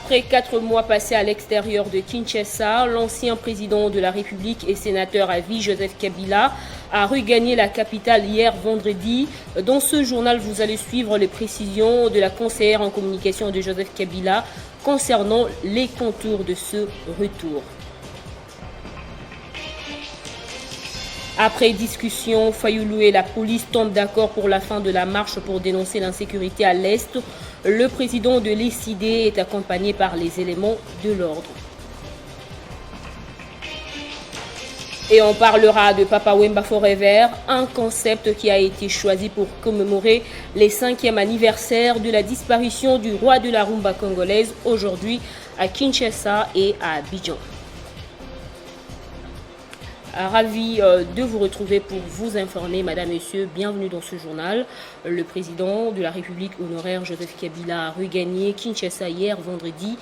Après 4 mois passés à l'extérieur de Kinshasa, l'ancien président de la République et sénateur à vie, Joseph Kabila, a regagné la capitale hier vendredi. Dans ce journal, vous allez suivre les précisions de la conseillère en communication de Joseph Kabila concernant les contours de ce retour. Après discussion, Fayulu et la police tombent d'accord pour la fin de la marche pour dénoncer l'insécurité à l'Est. Le président de l'ECD est accompagné par les éléments de l'ordre. Et on parlera de Papa Wemba Forever, un concept qui a été choisi pour commémorer les 5e anniversaire de la disparition du roi de la rumba congolaise aujourd'hui à Kinshasa et à Abidjan. Ravi de vous retrouver pour vous informer, Madame, Messieurs, bienvenue dans ce journal. Le président de la République honoraire Joseph Kabila a regagné Kinshasa hier vendredi,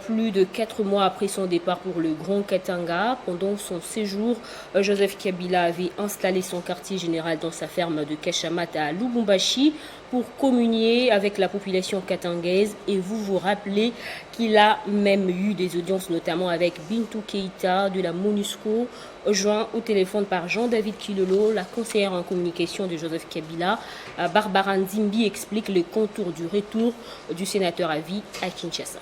plus de 4 mois après son départ pour le Grand Katanga. Pendant son séjour, Joseph Kabila avait installé son quartier général dans sa ferme de Kashamata à Lubumbashi pour communier avec la population katangaise. Et vous vous rappelez qu'il a même eu des audiences, notamment avec Bintou Keïta de la MONUSCO, joint au téléphone par Jean-David Kilolo, la conseillère en communication de Joseph Kabila. Barbara Nzimbi explique le contour du retour du sénateur à vie à Kinshasa.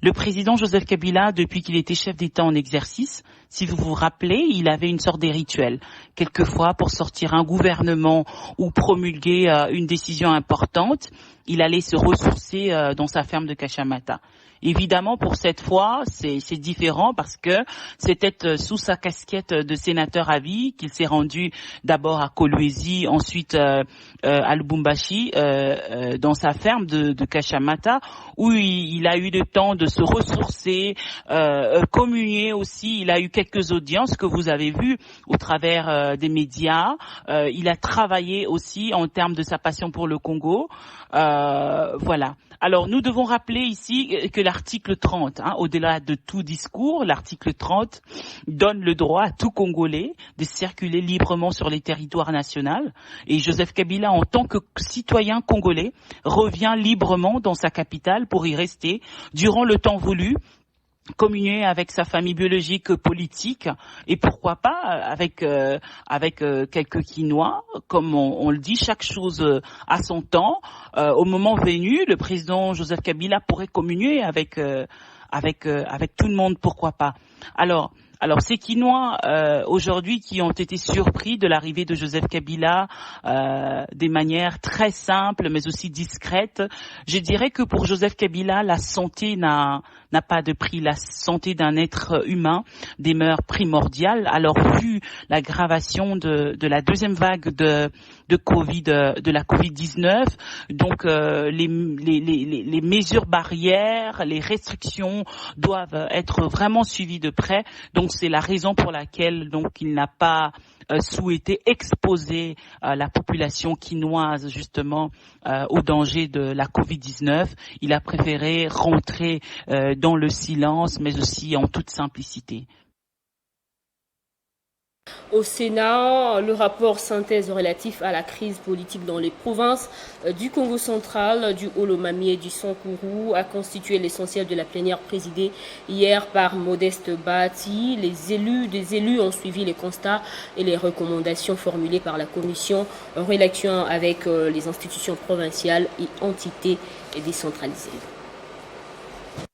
Le président Joseph Kabila, depuis qu'il était chef d'État en exercice, si vous vous rappelez, il avait une sorte de rituel. Quelquefois, pour sortir un gouvernement ou promulguer une décision importante, il allait se ressourcer dans sa ferme de Kashamata. Évidemment, pour cette fois, c'est différent parce que c'était sous sa casquette de sénateur à vie qu'il s'est rendu d'abord à Kolwezi, ensuite à Lubumbashi, dans sa ferme de Kashamata, où il a eu le temps de se ressourcer, communier aussi. Il a eu quelques audiences que vous avez vues au travers des médias. Il a travaillé aussi en termes de sa passion pour le Congo. Voilà. Alors, nous devons rappeler ici que l'article 30, au-delà de tout discours, l'article 30 donne le droit à tout Congolais de circuler librement sur les territoires nationaux. Et Joseph Kabila, en tant que citoyen congolais, revient librement dans sa capitale pour y rester durant le temps voulu, communier avec sa famille biologique, politique, et pourquoi pas avec quelques quinois, comme on le dit, chaque chose à son temps. Au moment venu, le président Joseph Kabila pourrait communier avec tout le monde, pourquoi pas. Alors ces Quinois aujourd'hui qui ont été surpris de l'arrivée de Joseph Kabila des manières très simples mais aussi discrètes, je dirais que pour Joseph Kabila, la santé n'a pas de prix. La santé d'un être humain demeure primordiale. Alors vu l'aggravation de la deuxième vague de Covid, de la Covid-19, donc les mesures barrières, les restrictions doivent être vraiment suivies de près. Donc c'est la raison pour laquelle donc il n'a pas souhaité exposer la population quinoise justement au danger de la Covid-19. Il a préféré rentrer dans le silence, mais aussi en toute simplicité. Au Sénat, le rapport synthèse relatif à la crise politique dans les provinces du Congo central, du Haut-Lomami et du Sankourou a constitué l'essentiel de la plénière présidée hier par Modeste Bahati. Des élus ont suivi les constats et les recommandations formulées par la commission en relation avec les institutions provinciales et entités décentralisées.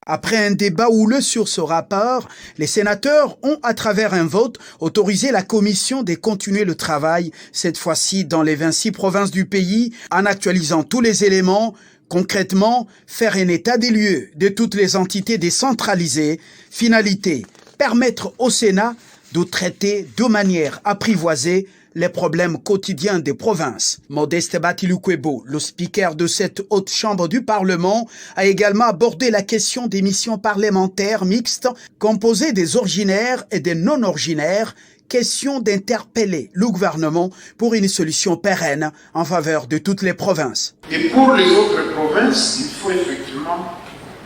Après un débat houleux sur ce rapport, les sénateurs ont, à travers un vote, autorisé la commission de continuer le travail, cette fois-ci dans les 26 provinces du pays, en actualisant tous les éléments. Concrètement, faire un état des lieux de toutes les entités décentralisées. Finalité, permettre au Sénat de traiter de manière apprivoisée les problèmes quotidiens des provinces. Modeste Batilukwebo, le speaker de cette haute chambre du Parlement, a également abordé la question des missions parlementaires mixtes composées des originaires et des non-originaires, question d'interpeller le gouvernement pour une solution pérenne en faveur de toutes les provinces. Et pour les autres provinces, il faut effectivement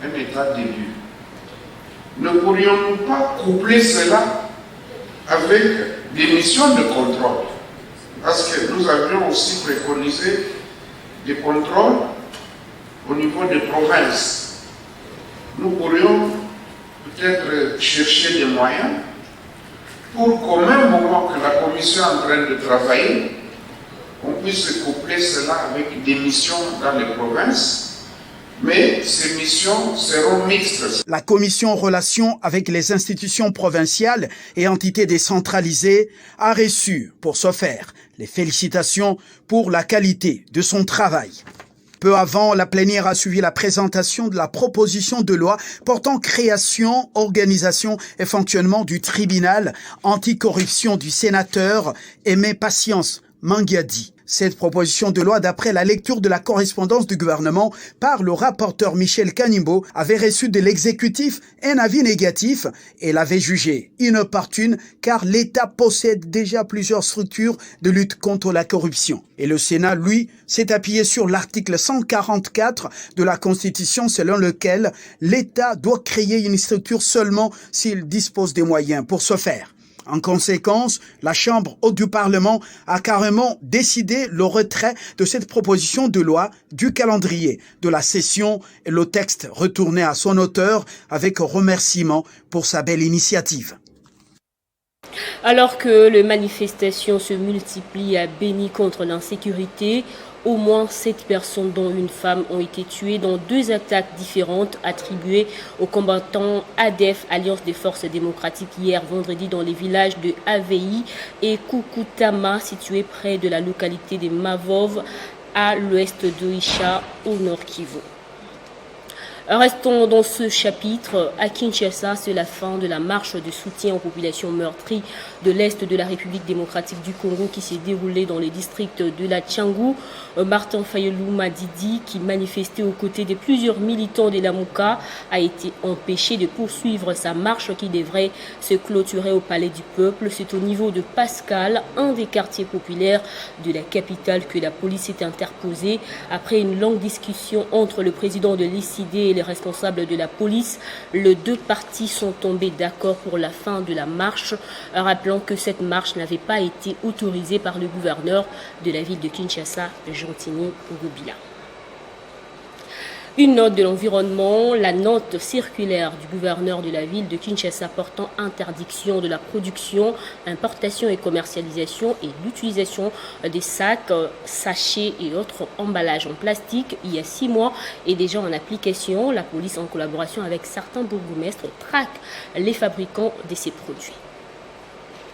un état des lieux. Ne pourrions-nous pas coupler cela avec des missions de contrôle? Parce que nous avions aussi préconisé des contrôles au niveau des provinces. nous pourrions peut-être chercher des moyens pour qu'au même moment que la commission est en train de travailler, on puisse coupler cela avec des missions dans les provinces. Mais ces missions seront mixtes. La commission en relation avec les institutions provinciales et entités décentralisées a reçu, pour ce faire, les félicitations pour la qualité de son travail. Peu avant, la plénière a suivi la présentation de la proposition de loi portant création, organisation et fonctionnement du tribunal anticorruption du sénateur Aimé Patience Mangiadi. Cette proposition de loi, d'après la lecture de la correspondance du gouvernement par le rapporteur Michel Kanimbo, avait reçu de l'exécutif un avis négatif et l'avait jugé inopportune car l'État possède déjà plusieurs structures de lutte contre la corruption. Et le Sénat, lui, s'est appuyé sur l'article 144 de la Constitution selon lequel l'État doit créer une structure seulement s'il dispose des moyens pour ce faire. En conséquence, la Chambre haute du Parlement a carrément décidé le retrait de cette proposition de loi du calendrier de la session et le texte retourné à son auteur avec remerciement pour sa belle initiative. Alors que les manifestations se multiplient à Béni contre l'insécurité, au moins 7 personnes, dont une femme, ont été tuées dans 2 attaques différentes attribuées aux combattants ADF, Alliance des Forces Démocratiques, hier vendredi dans les villages de Avei et Kukutama, situés près de la localité de Mavov, à l'ouest de Isha, au nord Kivu. Restons dans ce chapitre. À Kinshasa, c'est la fin de la marche de soutien aux populations meurtries de l'Est de la République démocratique du Congo qui s'est déroulée dans les districts de la Tchangou. Martin Fayolou Madidi, qui manifestait aux côtés de plusieurs militants de la Mouka, a été empêché de poursuivre sa marche qui devrait se clôturer au Palais du Peuple. C'est au niveau de Pascal, un des quartiers populaires de la capitale, que la police s'est interposée après une longue discussion entre le président de l'ICD et les responsables de la police. Les 2 parties sont tombées d'accord pour la fin de la marche, rappelant que cette marche n'avait pas été autorisée par le gouverneur de la ville de Kinshasa, Jantini Ngobila. Une note de l'environnement, la note circulaire du gouverneur de la ville de Kinshasa portant interdiction de la production, importation et commercialisation et l'utilisation des sacs, sachets et autres emballages en plastique il y a 6 mois est déjà en application. La police, en collaboration avec certains bourgmestres, traque les fabricants de ces produits.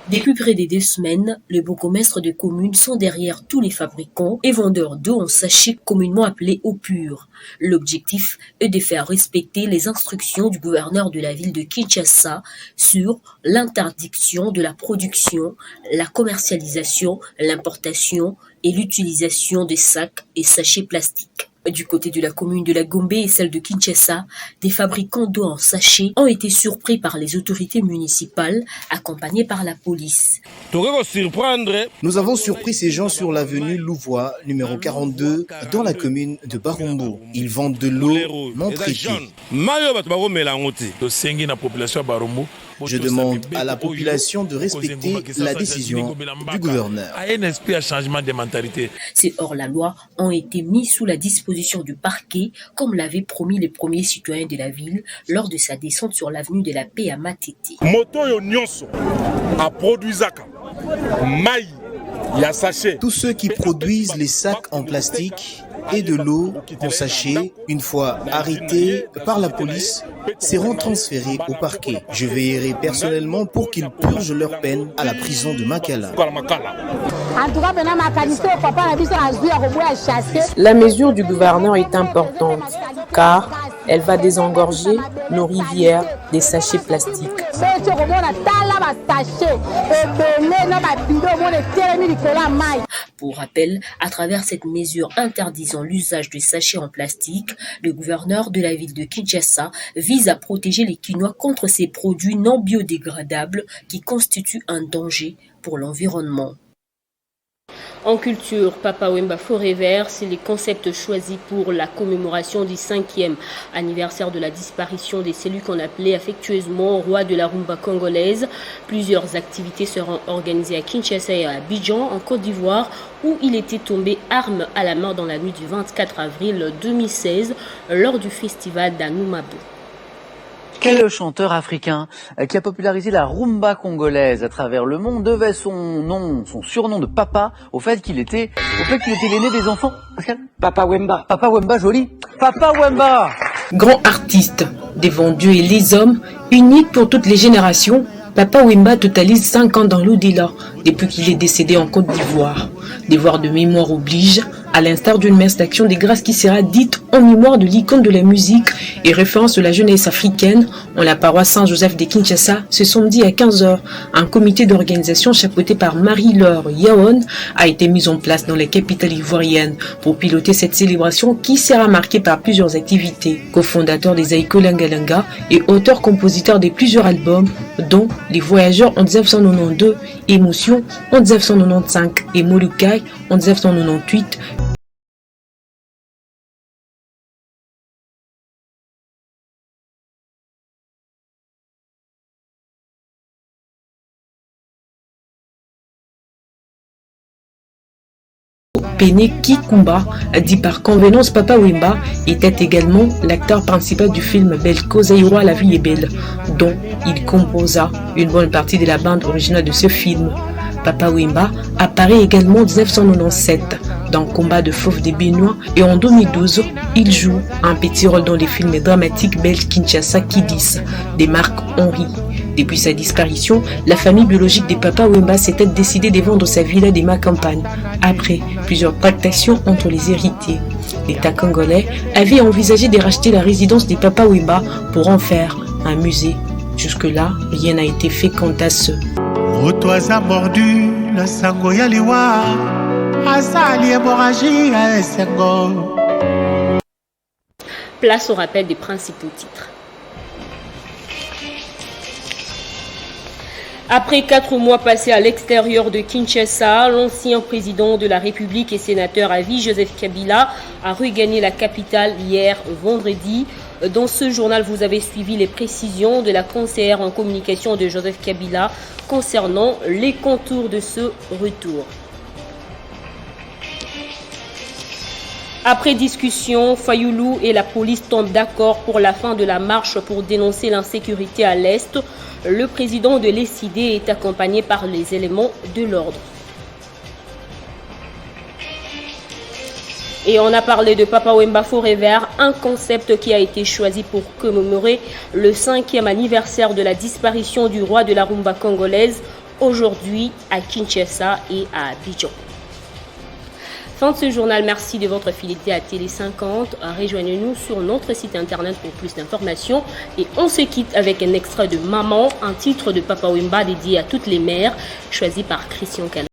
Depuis près de 2 semaines, les bourgmestres de communes sont derrière tous les fabricants et vendeurs d'eau en sachet communément appelés eau pure. L'objectif est de faire respecter les instructions du gouverneur de la ville de Kinshasa sur l'interdiction de la production, la commercialisation, l'importation et l'utilisation des sacs et sachets plastiques. Du côté de la commune de la Gombe et celle de Kinshasa, des fabricants d'eau en sachet ont été surpris par les autorités municipales, accompagnés par la police. Nous avons surpris ces gens sur l'avenue Louvois, numéro 42, dans la commune de Barumbu. Ils vendent de l'eau non traitée. Je demande à la population de respecter la décision du gouverneur. Ces hors-la-loi ont été mis sous la disposition du parquet, comme l'avaient promis les premiers citoyens de la ville lors de sa descente sur l'avenue de la Paix à Matete. Tous ceux qui produisent les sacs en plastique et de l'eau en sachet, une fois arrêtés par la police, seront transférés au parquet. Je veillerai personnellement pour qu'ils purgent leur peine à la prison de Makala. La mesure du gouverneur est importante car elle va désengorger nos rivières des sachets plastiques. Pour rappel, à travers cette mesure interdisant l'usage de sachets en plastique, le gouverneur de la ville de Kinshasa vise à protéger les Kinois contre ces produits non biodégradables qui constituent un danger pour l'environnement. En culture, Papa Wemba Forêt Vert, c'est les concepts choisis pour la commémoration du 5e anniversaire de la disparition de celui qu'on appelait affectueusement roi de la rumba congolaise. Plusieurs activités seront organisées à Kinshasa et à Abidjan, en Côte d'Ivoire, où il était tombé arme à la main dans la nuit du 24 avril 2016 lors du festival d'Anoumabou. Quel chanteur africain qui a popularisé la rumba congolaise à travers le monde devait son surnom de papa au fait qu'il était l'aîné des enfants? Pascal? Papa Wemba. Papa Wemba, joli. Papa Wemba. Grand artiste, devant Dieu et les hommes, unique pour toutes les générations, Papa Wemba totalise 5 ans dans l'au-delà depuis qu'il est décédé en Côte d'Ivoire. Devoir de mémoire oblige, à l'instar d'une messe d'action des grâces qui sera dite en mémoire de l'icône de la musique et référence de la jeunesse africaine en la paroisse Saint-Joseph de Kinshasa ce samedi à 15h. Un comité d'organisation chapeauté par Marie-Laure Yaon a été mis en place dans la capitale ivoirienne pour piloter cette célébration qui sera marquée par plusieurs activités. Cofondateur des Aïko Langalanga et auteur-compositeur de plusieurs albums, dont Les Voyageurs en 1992, Émotion en 1995 et Molukai en 1998. Pene Kikumba, dit par convenance Papa Wemba, était également l'acteur principal du film Belko Zaïroa La vie est belle, dont il composa une bonne partie de la bande originale de ce film. Papa Wemba apparaît également en 1997 dans Combat de Fauve des Béninois et en 2012, il joue un petit rôle dans les films dramatiques belges Kinshasa Kidis de Marc Henry. Depuis sa disparition, la famille biologique des Papa Wemba s'était décidée de vendre sa villa des Macampagnes, après plusieurs tractations entre les héritiers. L'État congolais avait envisagé de racheter la résidence des Papa Wemba pour en faire un musée. Jusque-là, rien n'a été fait quant à ce. Rotoisa mordu, la sango ya liwa, asali hémorragie à Essengo. Place au rappel des principaux titres. Après 4 mois passés à l'extérieur de Kinshasa, l'ancien président de la République et sénateur à vie, Joseph Kabila, a regagné la capitale hier vendredi. Dans ce journal, vous avez suivi les précisions de la conseillère en communication de Joseph Kabila concernant les contours de ce retour. Après discussion, Fayoulou et la police tombent d'accord pour la fin de la marche pour dénoncer l'insécurité à l'Est. Le président de l'ECD est accompagné par les éléments de l'ordre. Et on a parlé de Papa Wemba Forêt Vert, un concept qui a été choisi pour commémorer le 5e anniversaire de la disparition du roi de la rumba congolaise, aujourd'hui à Kinshasa et à Abidjan. Fin de ce journal, merci de votre fidélité à Télé 50. Rejoignez-nous sur notre site internet pour plus d'informations. Et on se quitte avec un extrait de Maman, un titre de Papa Wemba dédié à toutes les mères, choisi par Christian Calais.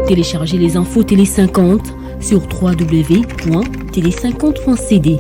Téléchargez les infos Télé 50 sur www.télé50.cd.